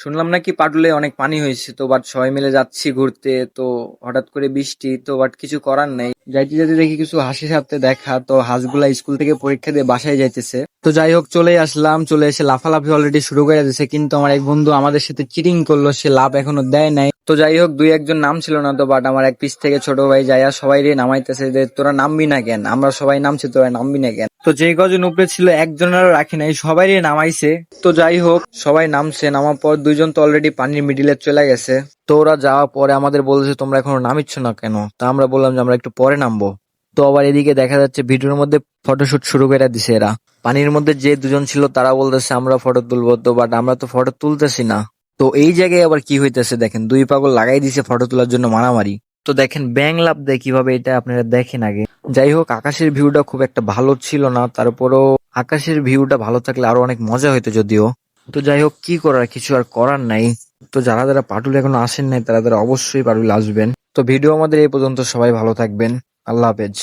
শুনলাম নাকি পাটুলে অনেক পানি হয়েছে, তো বাট সবাই মিলে যাচ্ছি ঘুরতে, তো হঠাৎ করে বৃষ্টি, তো বাট কিছু করার নেই। যাইতে যাইতে দেখি কিছু হাসির সাথে দেখা, তো হাঁসগুলা স্কুল থেকে পরীক্ষা দিয়ে বাসায় যাইতেছে। তো যাই হোক চলে আসলাম, চলে এসে লাফালাফি অলরেডি শুরু করে দিয়েছে, কিন্তু আমার এক বন্ধু আমাদের সাথে চিটিং করলো, সে লাভ এখনো দেয় নাই। তো যাই হোক দুই একজন নাম ছিল না, তো বাট আমার এক পিস থেকে ছোট ভাই যাইয়া সবাই রে নামাইতেছে যে তোরা নামবি না কেন, আমরা সবাই নামছি তোরা নামবি না কেন। তো যে কজন উপরে ছিল একজনেরও রাখি নাই, সবাই রে নামাইছে। তো যাই হোক সবাই নামছে, নামার পর দুইজন তো অলরেডি পানির মিডিলে চলে গেছে। তো ওরা যাওয়ার পরে আমাদের বলেছে তোমরা এখনো নামিচ্ছ না কেন, তা আমরা বললাম যে আমরা একটু পরে নামবো। তো আবার এদিকে দেখা যাচ্ছে ভিডিওর মধ্যে ফটোশুট শুরু করে দিছে এরা। পানির মধ্যে যে দুজন ছিল তারা বলতেছে আমরা ফটো তুলবো, তো বাট আমরা তো ফটো তুলতেছি না। তো এই জায়গায় আবার কি হইতেছে দেখেন, দুই পাগল লাগাই দিছে ফটো তোলার জন্য মারামারি। তো দেখেন ব্যাং লাভ দেয় কিভাবে, এটা আপনারা দেখেন আগে। যাই হোক আকাশের ভিউটা খুব একটা ভালো ছিল না, তারপরও আকাশের ভিউটা ভালো থাকলে আরো অনেক মজা হইতো যদিও। তো যাই হোক কি করার, কিছু আর করার নাই। তো যারা যারা পাটুলে এখনো আসেন নাই তারা তারা অবশ্যই পাটুলে আসবেন। তো ভিডিও আমাদের এই পর্যন্ত, সবাই ভালো থাকবেন। আল্লাহ হাফেজ।